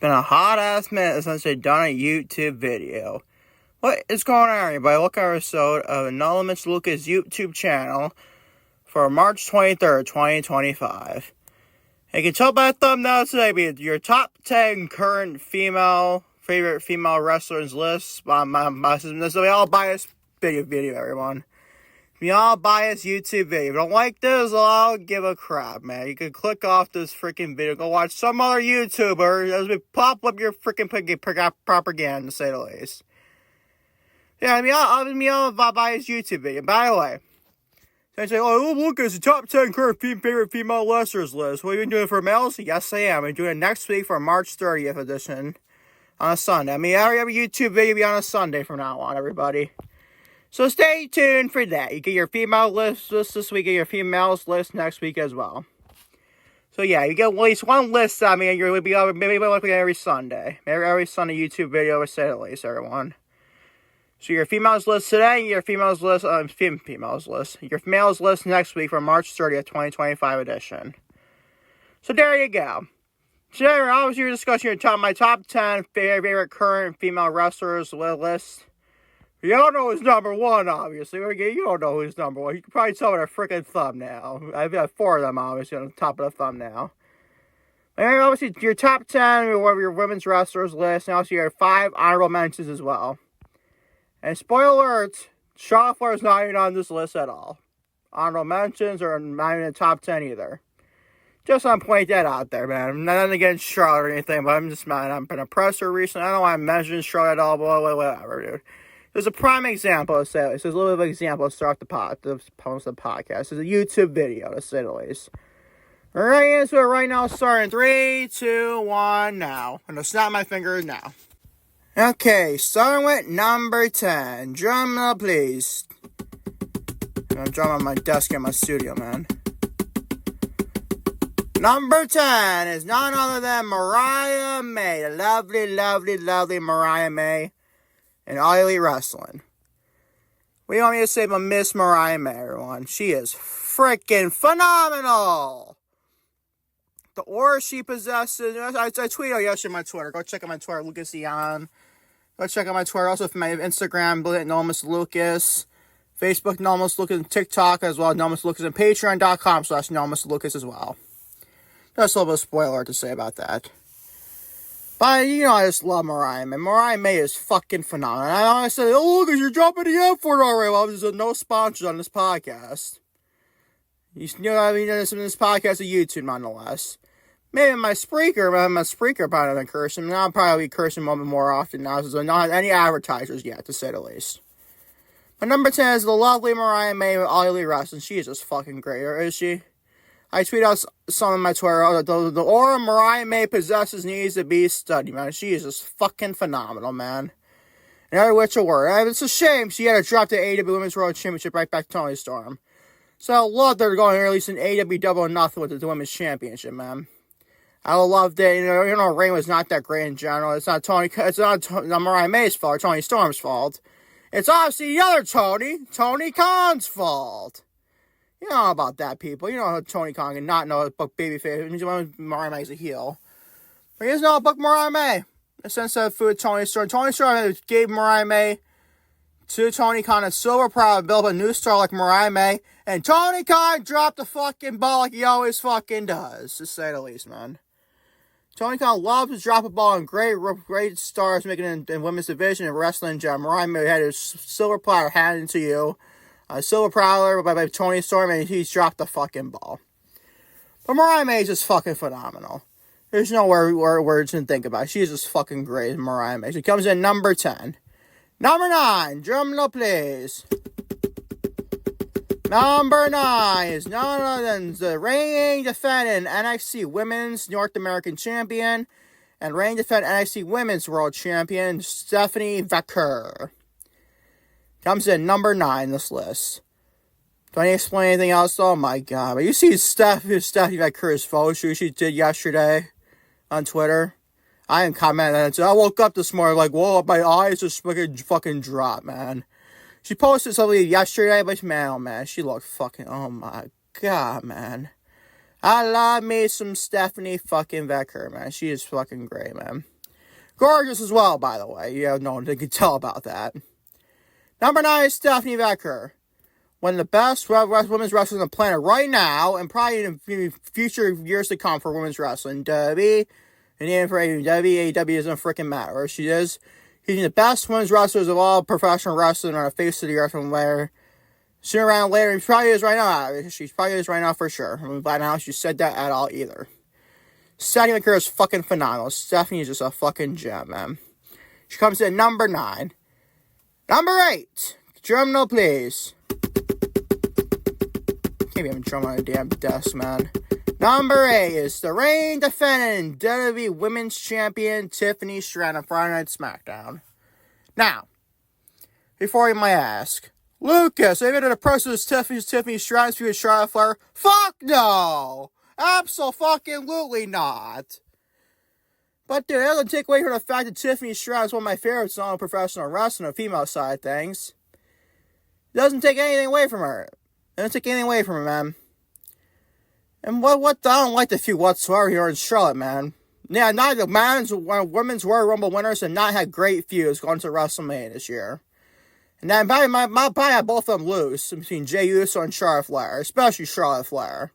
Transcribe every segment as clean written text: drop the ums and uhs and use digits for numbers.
been a hot ass minute since I've done a YouTube video. What is going on, everybody? Welcome to our episode of Anonymous Lucas YouTube channel for March 23rd, 2025. You can tell by the thumbnail today, be your top 10 current favorite female wrestlers list. This will be all biased video, everyone. Be all biased YouTube video. If you don't like this, I'll give a crap, man. You can click off this freaking video. Go watch some other YouTuber as we pop up your freaking propaganda, to say the least. Yeah, I'll be all biased YouTube video. By the way, so I say, oh, look, it's the top 10 current favorite female wrestlers list. What are you doing for males? Yes, I am. I'm doing it next week for March 30th edition on a Sunday. Every YouTube video will be on a Sunday from now on, everybody. So stay tuned for that. You get your female list this week, get your females list next week as well. So yeah, you get at least one list. You'll be maybe looking every Sunday. Maybe every Sunday YouTube video, would say at least, everyone. So your females list today, your females list, your males list next week for March 30th, 2025 edition. So there you go. Today we're obviously discussing my top 10 favorite current female wrestlers list. You don't know who's number one, obviously. You don't know who's number one. You can probably tell by the freaking thumbnail. I've got 4 of them, obviously, on the top of the thumbnail. And obviously, your top 10 of your women's wrestlers list, and also your 5 honorable mentions as well. And spoiler alert, Charlotte Flair is not even on this list at all. Honorable mentions are not even in the top 10 either. Just want to point that out there, man. I'm not against Charlotte or anything, but I'm just mad. I've been a presser recently. I don't want to mention Charlotte at all, but whatever, dude. There's a prime example, to say the least. There's a little bit of an example to start the podcast. It's a YouTube video, to say the least. Right into it right now, starting 3, 2, 1, now. I'm going to snap my fingers now. Okay, starting with number 10. Drum roll, please. I'm drumming on my desk in my studio, man. Number 10 is none other than Mariah May. The lovely, lovely, lovely Mariah May. And All Elite Wrestling. What do you want me to say about Miss Mariah May, everyone? She is freaking phenomenal! The aura she possesses. I tweeted out yesterday on my Twitter. Go check out my Twitter, Lucas Eon. Go check out my Twitter. Also, for my Instagram, Anonymous Lucas. Facebook, Anonymous Lucas. And TikTok, as well as Anonymous Lucas. And Patreon.com/Anonymous Lucas as well. Just a little bit of spoiler to say about that. But, I just love Mariah May. Mariah May is fucking phenomenal. I said, oh, look, you're dropping the F word already. Well, there's no sponsors on this podcast. This podcast is YouTube, nonetheless. Maybe my Spreaker probably been cursing. I'll probably be cursing a little bit more often now, since I don't have any advertisers yet, to say the least. But number 10 is the lovely Mariah May with All Elite Wrestling. She is just fucking great, or is she? I tweet out some of my Twitter. The aura Mariah May possesses needs to be studied, man. She is just fucking phenomenal, man. In every which a word. And it's a shame she had to drop the AEW Women's World Championship right back to Toni Storm. So I love they're going to release an AEW Double or Nothing with the Women's Championship, man. I love that. Reign was not that great in general. It's not Mariah May's fault or Toni Storm's fault. It's obviously the other Tony Khan's fault. You know about that, people. You know Tony Khan and not know book babyface. Mariah May's a heel. But he doesn't know book Mariah May. The sense of food Toni Storm. Toni Storm gave Mariah May to Tony Khan a silver platter to build a new star like Mariah May. And Tony Khan dropped the fucking ball like he always fucking does, to say the least, man. Tony Khan loves to drop a ball and great stars making it in women's division and wrestling in general. Mariah May had a silver platter handed to you. A silver platter by Toni Storm, and he's dropped the fucking ball. But Mariah May is just fucking phenomenal. There's no words to think about. She's just fucking great, Mariah May. She comes in number 10. Number 9, drum roll, please. Number 9 is none other than the reigning defending NXT Women's North American Champion and reigning defending NXT Women's World Champion, Stephanie Vaquer. Comes in number 9 in this list. Do I need to explain anything else? Oh my god. But you see Stephanie Vaquer's photo shoot she did yesterday on Twitter? I didn't comment on it. I woke up this morning like, whoa, my eyes just fucking dropped, man. She posted something yesterday, but man, oh man, she looked fucking, oh my god, man. I love me some Stephanie fucking Becker, man. She is fucking great, man. Gorgeous as well, by the way. You have no one can tell about that. Number 9 is Stephanie Becker. One of the best women's wrestlers on the planet right now, and probably in the future years to come for women's wrestling. WWE, and even for AEW doesn't freaking matter. She is. She's the best women's wrestlers of all professional wrestling on the face of the earth from where sooner or later, she probably is right now. She probably is right now for sure. I mean, by now, she said that at all either. Stephanie Becker is fucking phenomenal. Stephanie is just a fucking gem, man. She comes in at number 9. Number 8. Drum roll, please. Can't be having drum on a damn desk, man. Number 8 is the reigning defending WWE Women's Champion Tiffany Stratton on Friday Night SmackDown. Now, before you might ask, Lucas, have you been impressed with Tiffany Stratton's feud with Charlotte Flair? Fuck no! Absolutely not. But dude, that doesn't take away from the fact that Tiffany Stratton is one of my favorites on professional wrestling on the female side of things. It doesn't take anything away from her. It doesn't take anything away from her, man. And what I don't like the feud whatsoever here in Charlotte, man. Yeah, neither women's Royal Rumble winners have not had great feuds going to WrestleMania this year. And then probably have both of them loose between Jey Uso and Charlotte Flair, especially Charlotte Flair.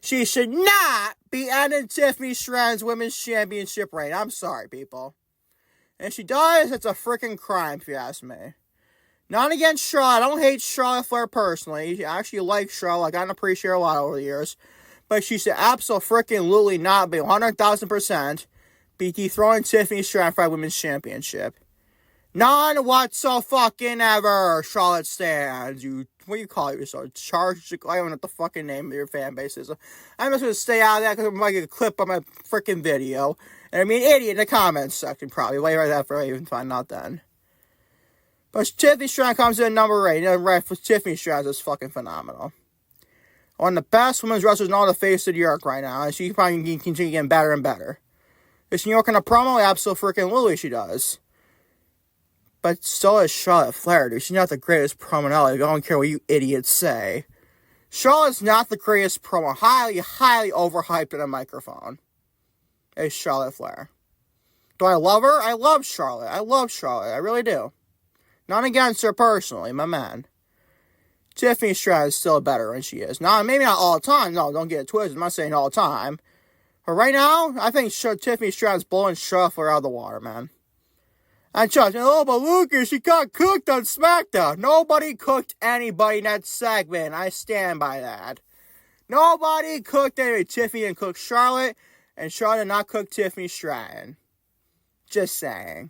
She should not be ending Tiffany Stratton's Women's Championship reign. I'm sorry, people. And if she does, it's a freaking crime, if you ask me. Not against Charlotte. I don't hate Charlotte Flair personally. I actually like Charlotte. I gotten appreciate her a lot over the years. But she should absolutely not be 100,000% be dethroning Tiffany Stratton for a Women's Championship. None whatsoever, Charlotte stands. What do you call yourself? Charge? I don't know what the fucking name of your fan base is. I'm just going to stay out of that because I might get a clip on my freaking video. And I mean, idiot in the comments section, probably. Wait right there for even find out then. But Tiffany Stratton comes in at number 8. Right, for Tiffany Stratton is fucking phenomenal. One of the best women's wrestlers in all the face of the earth right now. And she probably can continue getting better and better. Is New York in a promo? Absolutely she does. But so is Charlotte Flair, dude. She's not the greatest promo. I don't care what you idiots say. Charlotte's not the greatest promo. Highly overhyped in a microphone. Is Charlotte Flair. Do I love her? I love Charlotte. I really do. Not against her personally, my man. Tiffany Stratton is still better than she is. Now, maybe not all the time. No, don't get it twisted. I'm not saying all the time. But right now, I think Tiffany Stratton's blowing Charlotte Flair out of the water, man. And Chuck, oh, but Lucas, she got cooked on SmackDown. Nobody cooked anybody in that segment. I stand by that. Nobody cooked anybody. Tiffany didn't cook Charlotte, and Charlotte did not cook Tiffany Stratton. Just saying.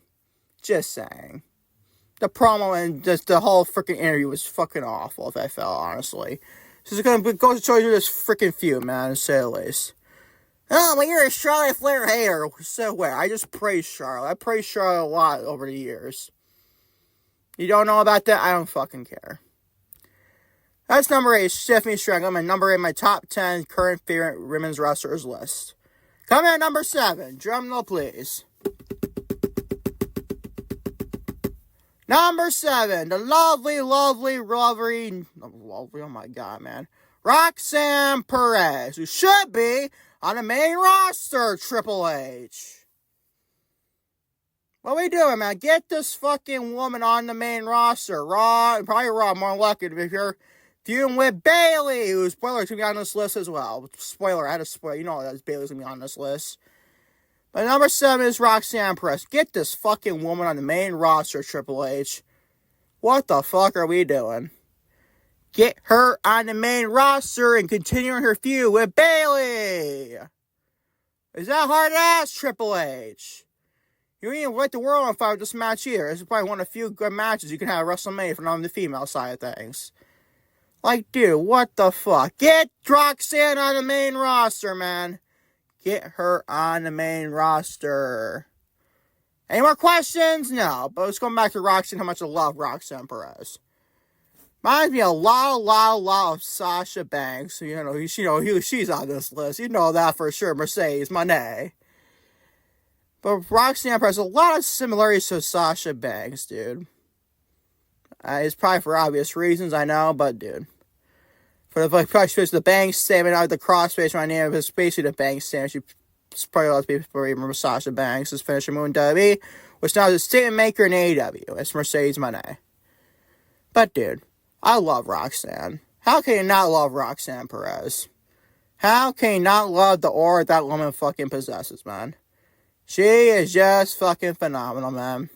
The promo and just the whole freaking interview was fucking awful, if I felt, honestly. So it's going to go to show you this freaking feud, man, to say the least. Oh, well, you're a Charlotte Flair hater. So what? I just praise Charlotte. I praise Charlotte a lot over the years. You don't know about that? I don't fucking care. That's number 8, Tiffany Stratton. I'm at number 8 in my top 10 current favorite women's wrestlers list. Coming at number 7. Drum roll, please. Number 7, the lovely, oh my god, man. Roxanne Perez, who should be on the main roster, Triple H. What are we doing, man? Get this fucking woman on the main roster. Raw, probably Raw, more lucky if you're feuding with Bayley, who's spoiler's gonna be on this list as well. Spoiler, I had to spoil. You know that Bayley's gonna be on this list. But number 7 is Roxanne Perez. Get this fucking woman on the main roster, Triple H. What the fuck are we doing? Get her on the main roster and continuing her feud with Bayley. Is that hard to ask, Triple H? You ain't light the world on fire with this match either. This is probably one of the few good matches you can have at WrestleMania from the female side of things. Like, dude, what the fuck? Get Roxanne on the main roster, man. Get her on the main roster. Any more questions? No. But let's go back to Roxanne, how much I love Roxanne Perez. Reminds me a lot of Sasha Banks. She's on this list. You know that for sure. Mercedes Moné. But Roxanne Perez has a lot of similarities to Sasha Banks, dude. It's probably for obvious reasons, I know, but dude. For the crossface, the bank statement, the crossface, my name is basically the bank statement. She probably lots of people remember Sasha Banks as finisher Moon WWE, which now is a statement maker in AEW. It's Mercedes Moné. But dude, I love Roxanne. How can you not love Roxanne Perez? How can you not love the aura that woman fucking possesses, man? She is just fucking phenomenal, man.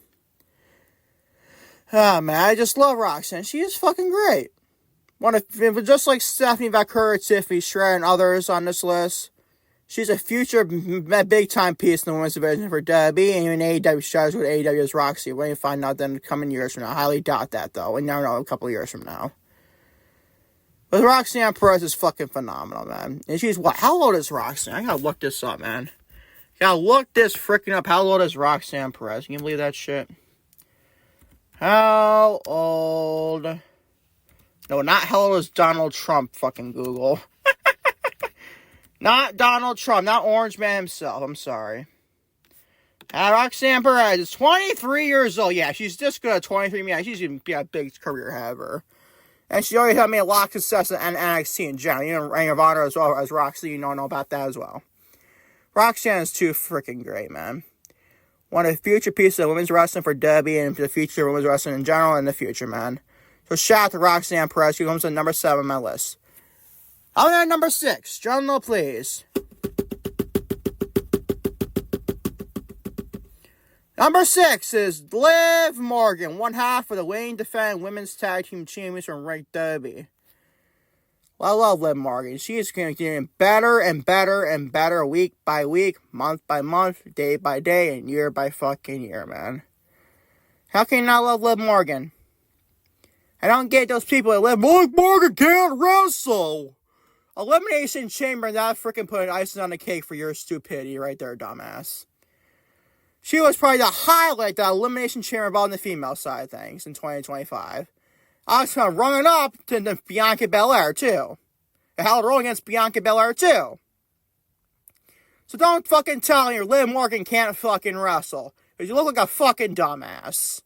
Ah, man, I just love Roxanne. She is fucking great. Just like Stephanie Vaquer, Tiffany Stratton, and others on this list, she's a future big-time piece in the women's division for WWE, and even AEW strategy with AEW's Roxy. We're going to find out in the coming years from now. I highly doubt that, though. We never know a couple of years from now. But Roxanne Perez is fucking phenomenal, man. And she's what? How old is Roxanne? I gotta look this up, man. Gotta look this freaking up. How old is Roxanne Perez? Can you believe that shit? How old? No, not how old is Donald Trump, fucking Google. Not Donald Trump, not Orange Man himself, I'm sorry. Roxanne Perez is 23 years old. Yeah, she's just good at 23. Yeah, she's going to be a big career ahead of her. And she already had made a lot of success in NXT in general. You know, Ring of Honor as well as Roxy, you know about that as well. Roxanne is too freaking great, man. One of the future pieces of women's wrestling for WWE and the future of women's wrestling in general in the future, man. So shout out to Roxanne Perez. She comes to number 7 on my list. I'm at number 6. Drum roll, please. Number 6 is Liv Morgan, one half of the Wayne Defend Women's Tag Team Champions from Rank WWE. Well, I love Liv Morgan. She is getting better and better and better week by week, month by month, day by day, and year by fucking year, man. How can you not love Liv Morgan? I don't get those people that live, Liv Morgan can't wrestle. Elimination Chamber, that freaking putting icing on the cake for your stupidity right there, dumbass. She was probably the highlight, the Elimination Chamber involved in the female side of things in 2025. I was going to run it up to the Bianca Belair, too. It held a role against Bianca Belair, too. So don't fucking tell me your Liv Morgan can't fucking wrestle. Because you look like a fucking dumbass.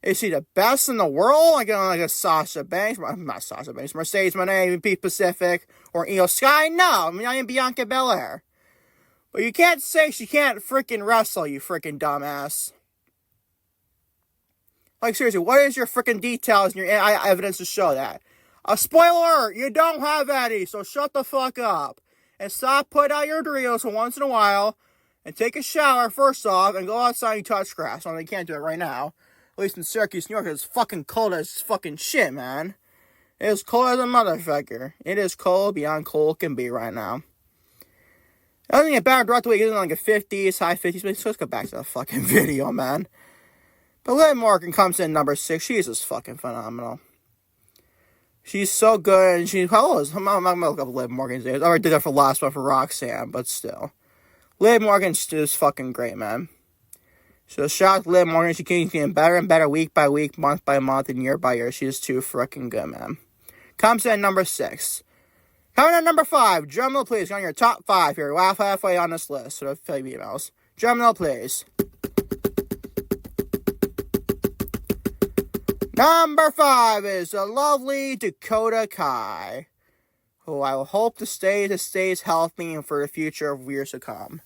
Is she the best in the world? Like a Sasha Banks? Not Sasha Banks. Mercedes Moné, Pete Pacific, or Io Sky? No, I mean, I am Bianca Belair. But you can't say she can't freaking wrestle, you freaking dumbass. Like, seriously, what is your freaking details and your evidence to show that? A spoiler, you don't have any, so shut the fuck up. And stop putting out your Doritos for once in a while, and take a shower first off, and go outside and touch grass. Well, you can't do it right now. At least in Syracuse, New York, it's fucking cold as fucking shit, man. It is cold as a motherfucker. It is cold beyond cold can be right now. I don't think it's better throughout the week. It's in like a 50s, high 50s. But let's go back to the fucking video, man. But Liv Morgan comes in number 6. She's just fucking phenomenal. She's so good. And she's, how old is, I'm going to look up Liv Morgan's age. I already did that for last one for Roxanne, but still. Liv Morgan's just fucking great, man. So shout out to Liv Morgan. She keeps getting better and better week by week, month by month, and year by year. She is too freaking good, man. Comes in number 6. Coming in number 5, drum roll please. On your top 5 here. Laugh halfway on this list. So the emails. Drum roll please. Number 5 is the lovely Dakota Kai, who I will hope to stays healthy and for the future of years to come.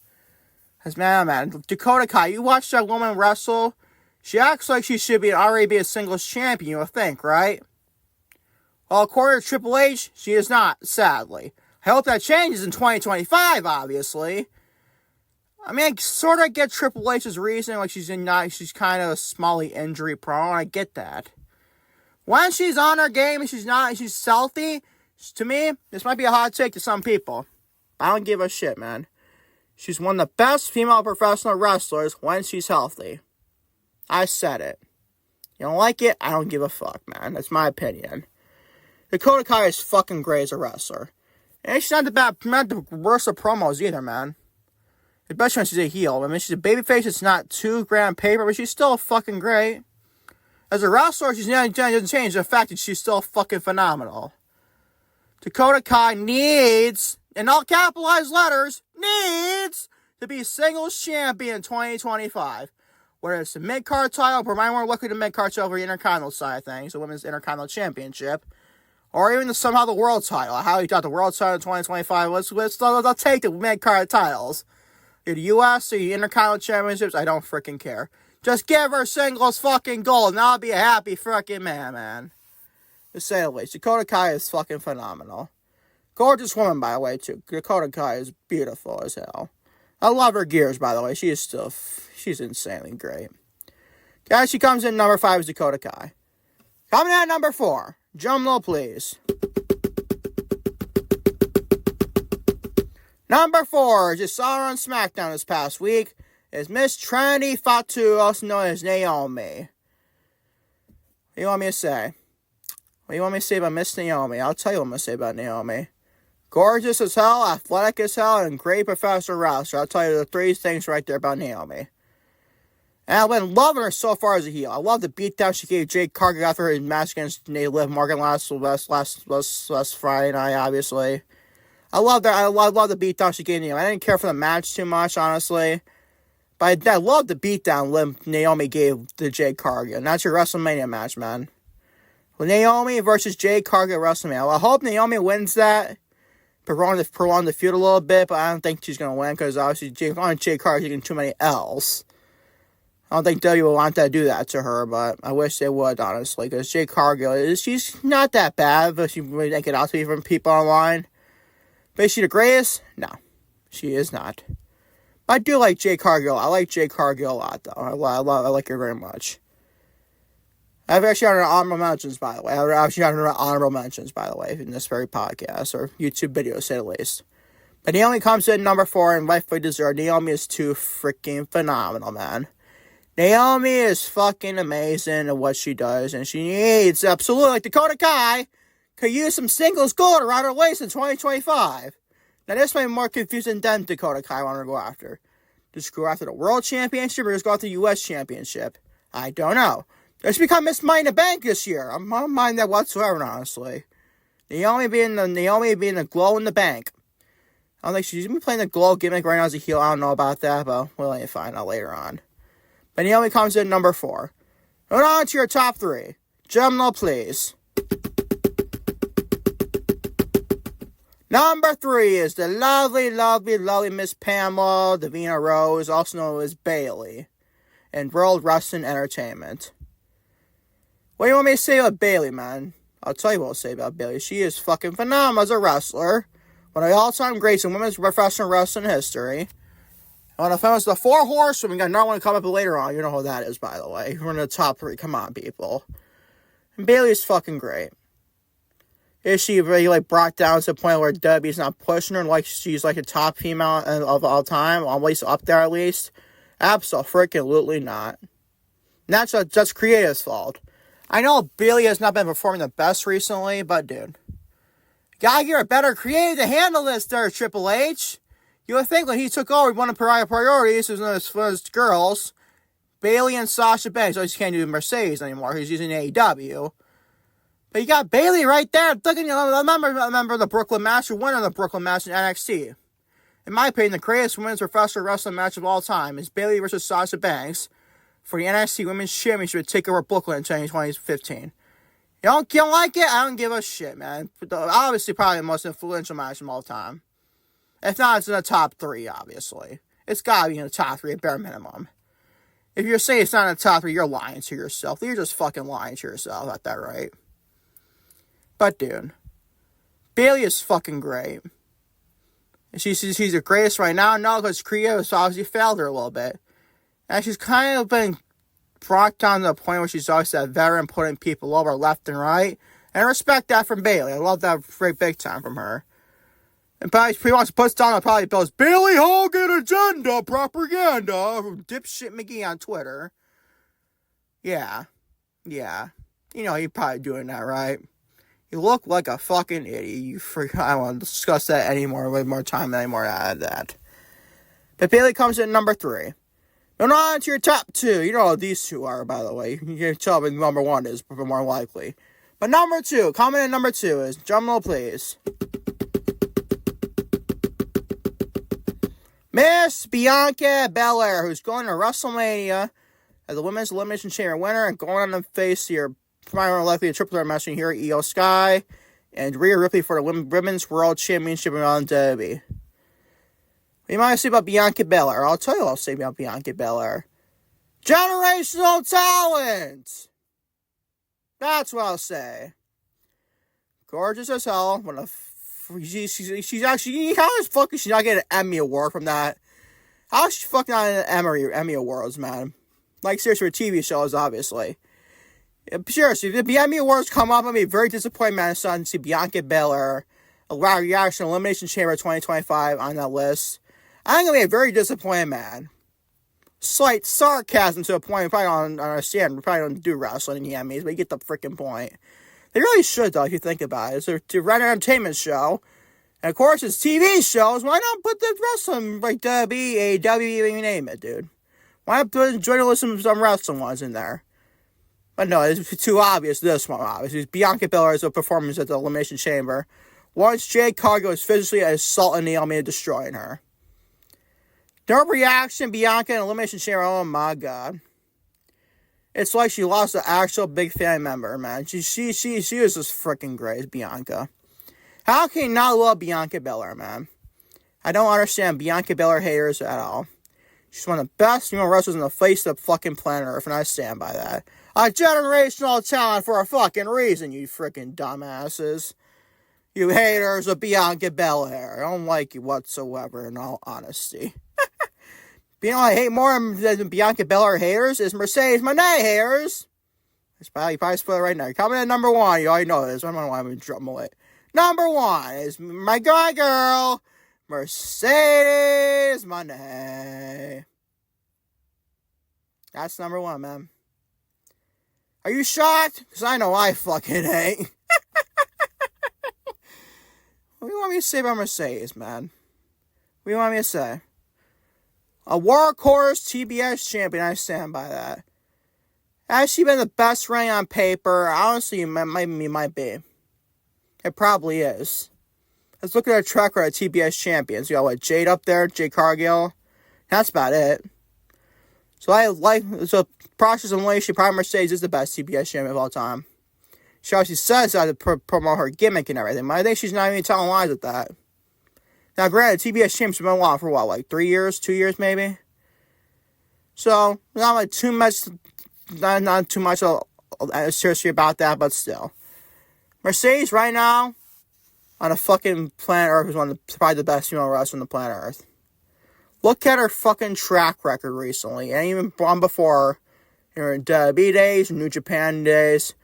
Because man, Dakota Kai, you watch that woman wrestle, she acts like she should already be a singles champion, you would think, right? Well, according to Triple H, she is not, sadly. I hope that changes in 2025, obviously. I mean, I sort of get Triple H's reason, like she's kind of smally injury prone. I get that. When she's on her game and she's healthy, to me, this might be a hot take to some people. I don't give a shit, man. She's one of the best female professional wrestlers when she's healthy. I said it. You don't like it? I don't give a fuck, man. That's my opinion. Dakota Kai is fucking great as a wrestler. And she's not the worst of promos either, man. Especially when she's a heel. I mean, she's a babyface. It's not too grand paper, but she's still fucking great. As a wrestler, doesn't change the fact that she's still fucking phenomenal. Dakota Kai needs, in all capitalized letters, needs to be singles champion in 2025. Whether it's the mid-card title, or might more likely the mid-card title over the Intercontinental side of things, the Women's Intercontinental Championship, Or even somehow the world title. How he got the world title in 2025. Let's take the mid-card titles. The U.S. or the Intercontinental Championships, I don't freaking care. Just give her singles fucking gold, and I'll be a happy freaking man. To say the least, Dakota Kai is fucking phenomenal. Gorgeous woman, by the way, too. Dakota Kai is beautiful as hell. I love her gears, by the way. She's insanely great. Guys, she comes in number 5 is Dakota Kai. Coming in at number 4. Drum roll, please. Number 4, just saw her on SmackDown this past week, is Miss Trinity Fatu, also known as Naomi. What do you want me to say? What do you want me to say about Miss Naomi? I'll tell you what I'm going to say about Naomi. Gorgeous as hell, athletic as hell, and great professional wrestler. I'll tell you the 3 things right there about Naomi. And I've been loving her so far as a heel. I love the beatdown she gave Jade Cargill after her match against Liv Morgan last Friday night, obviously. I love that. I love the beatdown she gave Naomi. I didn't care for the match too much, honestly. But I love the beatdown Naomi gave to Jade Cargill. And that's your WrestleMania match, man. Well, Naomi versus Jade Cargill at WrestleMania. Well, I hope Naomi wins that. Prolong the feud a little bit, but I don't think she's going to win because obviously Jade Cargill taking too many L's. I don't think W will want to do that to her, but I wish they would, honestly, because Jade Cargill, she's not that bad, but she really make it out to be from people online. But is she the greatest? No, she is not. But I do like Jade Cargill. I like Jade Cargill a lot, though. I like her very much. I've actually had honorable mentions, by the way. In this very podcast, or YouTube video, to say the least. But Naomi comes in number 4, and rightfully deserved. Naomi is too freaking phenomenal, man. Naomi is fucking amazing at what she does, and she needs, absolutely, like Dakota Kai, could use some singles gold around her waist in 2025. Now, this might be more confusing than Dakota Kai wanted to go after. Just go after the World Championship or just go after the U.S. Championship? I don't know. Just become Miss Money in the Bank this year. I don't mind that whatsoever, honestly. Naomi being the glow in the bank. I don't think she's going to be playing the glow gimmick right now as a heel. I don't know about that, but we'll find out later on. But Naomi comes in number 4. Moving on to your top 3. Drum roll, please. Number 3 is the lovely Miss Pamela Davina Rose, also known as Bayley, in World Wrestling Entertainment. What do you want me to say about Bayley, man? I'll tell you what I'll say about Bayley. She is fucking phenomenal as a wrestler. One of the all-time greats in women's professional wrestling history. One of the 4 Horsemen. We got another one coming up later on. You know who that is, by the way. We're in the top 3. Come on, people. And Bayley's fucking great. Is she really, brought down to the point where Debbie's not pushing her like she's, a top female of all time? At least up there, at least? Absolutely not. And that's Creative's fault. I know Bayley has not been performing the best recently, but, dude. Gotta get a better creative to handle this there, Triple H. You would think when he took over, one of the priorities was his girls, Bayley and Sasha Banks. So he can't do Mercedes anymore. He's using AEW. But you got Bayley right there. Remember the Brooklyn match, who won the Brooklyn match in NXT. In my opinion, the greatest women's professional wrestling match of all time is Bayley versus Sasha Banks for the NXT Women's Championship to take over Brooklyn in 2015. You don't like it? I don't give a shit, man. Obviously, probably the most influential match of all time. If not, it's in the top 3, obviously. It's gotta be in the top 3 at bare minimum. If you're saying it's not in the top 3, you're lying to yourself. You're just fucking lying to yourself. Got that right? But, dude, Bayley is fucking great. She's the greatest right now. No, because Creative has obviously failed her a little bit. And she's kind of been brought down to the point where she's always that veteran putting people over left and right. And I respect that from Bayley. I love that very big time from her. And probably pretty much puts down probably Bill's Bayley Hogan agenda propaganda from dipshit McGee on Twitter. Yeah. You know, you're probably doing that, right? You look like a fucking idiot. I don't want to discuss that anymore. Way more time anymore out of that. But Bayley comes in number 3. Moving on to your top 2. You know who these 2 are, by the way. You can tell me number 1 is more likely. But number 2, coming in number 2 is, drum roll please, Miss Bianca Belair, who's going to WrestleMania as the Women's Elimination Chamber winner and going on to face your primary likely a triple threat match here, Io Sky and Rhea Ripley for the Women's World Championship around WWE. You might say about Bianca Belair. I'll tell you what I'll say about Bianca Belair. Generational talent! That's what I'll say. Gorgeous as hell. She's actually, how the fuck is she not getting an Emmy Award from that? How is she fucking not in an Emmy Awards, man? Like, seriously, for TV shows, obviously. Seriously, if the Emmy Awards come up, I'm going to be very disappointed, man, to see Bianca Belair, a reaction Elimination Chamber 2025 on that list. I'm going to be very disappointed, man. Slight sarcasm to a point you probably don't understand. We probably don't do wrestling in the Emmys, but you get the freaking point. They really should, though, if you think about it. It's a run entertainment show. And, of course, it's TV shows. Why not put the wrestling, like WWE, AEW, you name it, dude? Why not put journalism, some wrestling ones in there? But no, it's too obvious, this one, obviously. Bianca Belair's performance at the Elimination Chamber. Once Jade Cargill is physically assaulting Naomi and destroying her. Their reaction, Bianca in Elimination Chamber, oh my god. It's like she lost an actual big fan member, man. She was just freaking great, Bianca. How can you not love Bianca Belair, man? I don't understand Bianca Belair haters at all. She's one of the best female wrestlers in the face of the fucking planet Earth, and I stand by that. A generational talent for a fucking reason, you freaking dumbasses. You haters of Bianca Belair. I don't like you whatsoever, in all honesty. You know, I hate more than Bianca Belair haters is Mercedes Moné haters. You probably spoil it right now. You're coming in number one. You already know this. I don't know why I'm drumming it. Number one is my girl, Mercedes Moné. That's number one, man. Are you shocked? Because I know I fucking ain't. What do you want me to say about Mercedes, man? What do you want me to say? A workhorse TBS champion, I stand by that. Has she been the best ring on paper? Honestly, it might be. It probably is. Let's look at her track record of TBS champions. You got what, Jade up there, Jade Cargill. That's about it. So Process of Elimination, probably Mercedes is the best TBS champion of all time. She obviously says that to promote her gimmick and everything, but I think she's not even telling lies at that. Now, granted, TBS champion's been on for what, like 3 years, 2 years maybe? So, not too much seriously about that, but still. Mercedes right now, on the fucking planet Earth, is probably the best female wrestler on the planet Earth. Look at her fucking track record recently, and even on before, her WWE days, New Japan days.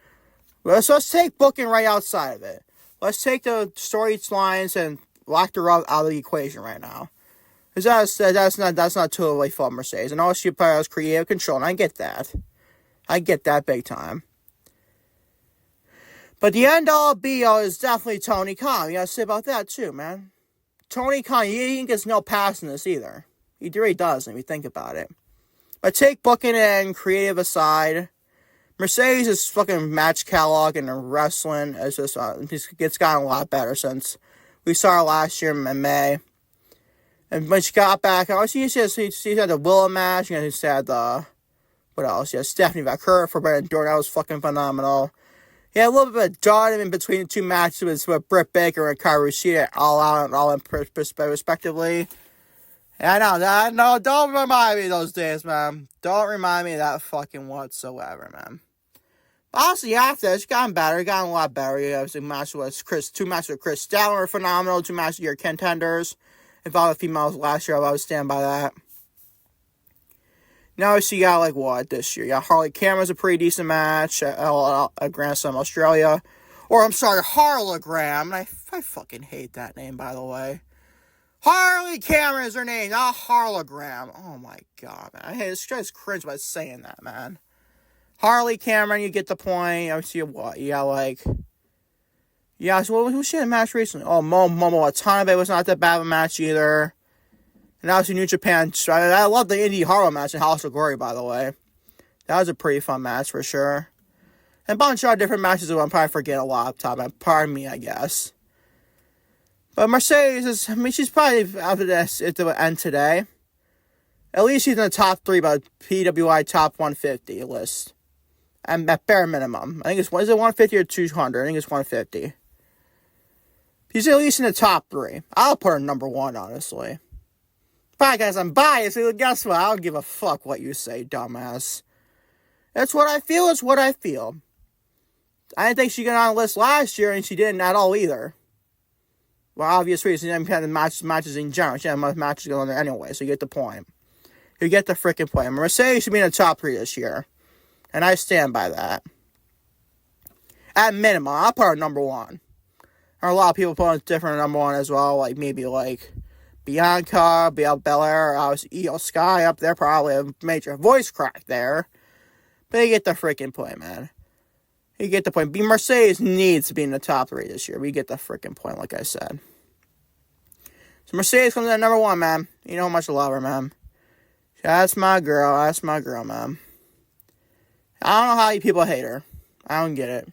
Let's take booking right outside of it. Let's take the storylines and lock her out of the equation right now. Because that's not totally fault Mercedes. And all she probably has creative control, and I get that. I get that big time. But the end-all, be-all is definitely Tony Khan. You gotta say about that, too, man. Tony Khan, he gets no pass in this either. He really doesn't, if you think about it. But take booking and creative aside, Mercedes' fucking match catalog and wrestling is just, it's gotten a lot better since we saw her last year in May. And when she got back, she had the Willow match, and she had the, what else? Yeah, Stephanie Vaquer for Brandon Dorn. That was fucking phenomenal. Yeah, a little bit of dotting in between the two matches with Britt Baker and Kairi Rashida, all out and all in respectively. And I know, don't remind me of those days, man. Don't remind me of that fucking whatsoever, man. Honestly, after it's gotten better, it's gotten a lot better. You have two matches with Chris Statler were phenomenal, 2 matches of your contenders. Involved females last year, I would stand by that. Now she got like what this year? Yeah, Harley Cameron's a pretty decent match at Grand Slam Australia. Or I'm sorry, Harlegram. I fucking hate that name, by the way. Harley Cameron is her name, not Harlegram. Oh my god, man. It's just cringe by saying that, man. Harley Cameron, you get the point. I see what? Yeah, like. Yeah, so who she had a match recently? Oh, Momo Watanabe was not that bad of a match either. And obviously New Japan. I love the Indy Harlow match in House of Glory, by the way. That was a pretty fun match for sure. And a bunch of different matches that I'm probably forgetting a lot off the top. Pardon me, I guess. But Mercedes she's probably after this at the end today. At least she's in the top 3 by PWI top 150 list. And at bare minimum. I think is it 150 or 200? I think it's 150. He's at least in the top 3. I'll put her number 1, honestly. But guys, I'm biased. Guess what? I don't give a fuck what you say, dumbass. That's what I feel. It's what I feel. I didn't think she got on the list last year, and she didn't at all either. Well, obvious reasons. She didn't have the matches in general. She had enough matches going on there anyway, so you get the point. You get the freaking point. Mercedes should be in the top 3 this year. And I stand by that. At minimum, I'll put her number 1. There are a lot of people putting different number 1 as well, like maybe like Bianca, Belair, Io Sky up there, probably a major voice crack there. But you get the freaking point, man. You get the point. Mercedes needs to be in the top 3 this year. We get the freaking point, like I said. So Mercedes comes in at number 1, man. You know how much I love her, man. That's my girl. That's my girl, man. I don't know how you people hate her. I don't get it.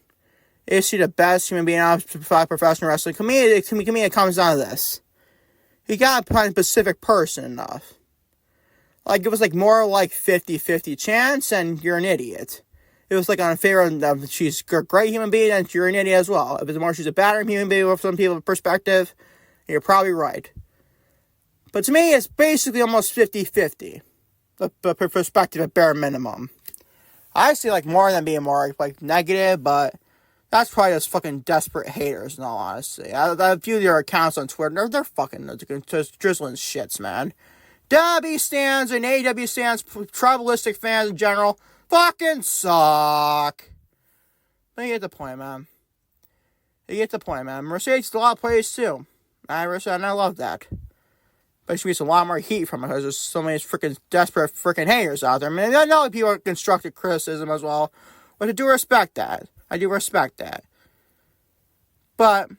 Is she the best human being out of professional wrestling? To me, it comes down to this. You gotta find a specific person enough. Like, it was like more like 50-50 chance, and you're an idiot. It was like on favor of she's a great human being, and you're an idiot as well. If it's more she's a better human being from some people's perspective, you're probably right. But to me, it's basically almost 50-50. The perspective at bare minimum. I see like more than being more like negative, but that's probably just fucking desperate haters in all honesty. I view their accounts on Twitter, they're fucking just drizzling shits, man. WWE stands and AEW stands, tribalistic fans in general, fucking suck. But you get the point, man. You get the point, man. Mercedes a lot of plays too. I love that. But there should be some lot more heat from it because there's so many freaking desperate freaking haters out there. I mean, I know people are constructive criticism as well, but I do respect that. I do respect that. But,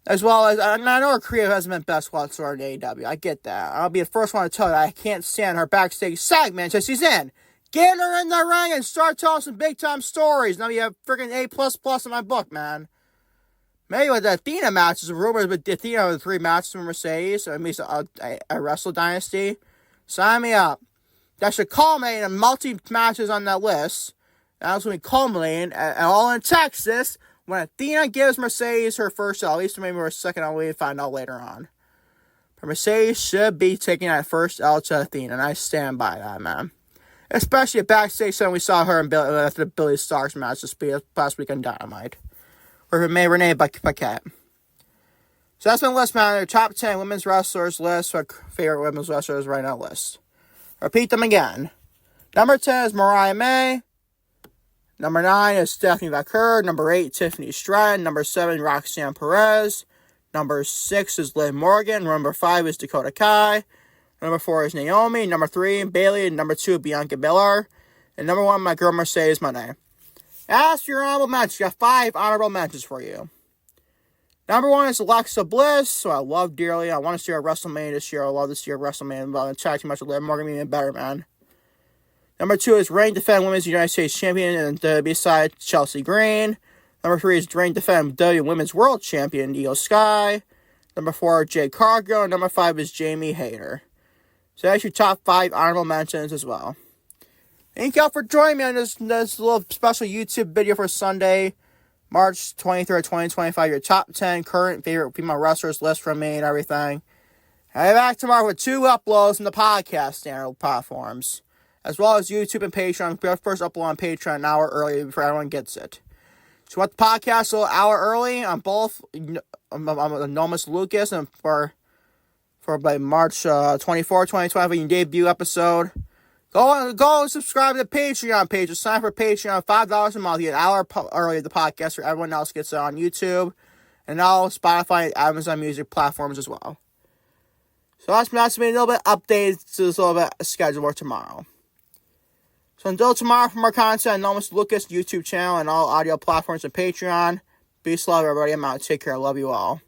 as well as, I know her career hasn't been best whatsoever in AEW. I get that. I'll be the first one to tell you I can't stand her backstage segment that she's in. Get her in the ring and start telling some big time stories. Now you have freaking A++ in my book, man. Maybe with the Athena matches, rumors with Athena with 3 matches from Mercedes, or at least a Wrestle Dynasty. Sign me up. That should culminate in multi-matches on that list. That's going to be culminating, all in Texas, when Athena gives Mercedes her first L. At least maybe her second L, we'll find out later on. But Mercedes should be taking that first L to Athena, and I stand by that, man. Especially at backstage, when we saw her and Billy, after the Billy Starks match this past week on Dynamite. Or Renee Paquette. So that's my list, man. Their top 10 women's wrestlers list. Our favorite women's wrestlers right now list. Repeat them again. Number 10 is Mariah May. Number 9 is Stephanie Vaquer. Number 8, Tiffany Stratton. Number 7, Roxanne Perez. Number 6 is Liv Morgan. Number 5 is Dakota Kai. Number 4 is Naomi. Number 3, Bayley. And number 2, Bianca Belair. And number 1, my girl Mercedes Moné. As for your honorable mentions, you got 5 honorable mentions for you. Number 1 is Alexa Bliss, so I love dearly. I want to see her at WrestleMania this year. I love to see her at WrestleMania, but I'm too much with Liv Morgan, even better, man. Number 2 is reigning defending Women's United States Champion, and beside Chelsea Green. Number 3 is reigning defending WWE Women's World Champion, Io Sky. Number 4, Jade Cargill. And number 5 is Jamie Hayter. So that's your top 5 honorable mentions as well. Thank y'all for joining me on this little special YouTube video for Sunday, March 23rd, 2025. Your top 10 current favorite female wrestlers list from me and everything. I'll be back tomorrow with 2 uploads in the podcast standard platforms, as well as YouTube and Patreon. First upload on Patreon an hour early before everyone gets it. So you want the podcast an hour early on both? I'm Nomus Lucas, and for by March 24th, 2025, your debut episode. Go and subscribe to the Patreon page. Just sign up for Patreon, $5 a month. You get an hour early the podcast, or everyone else gets it on YouTube, and all Spotify and Amazon Music platforms as well. So that's me a little bit updated to this little bit schedule for tomorrow. So until tomorrow, for more content on Nomus Lucas YouTube channel and all audio platforms and Patreon, peace, love, everybody. I'm out. Take care. I love you all.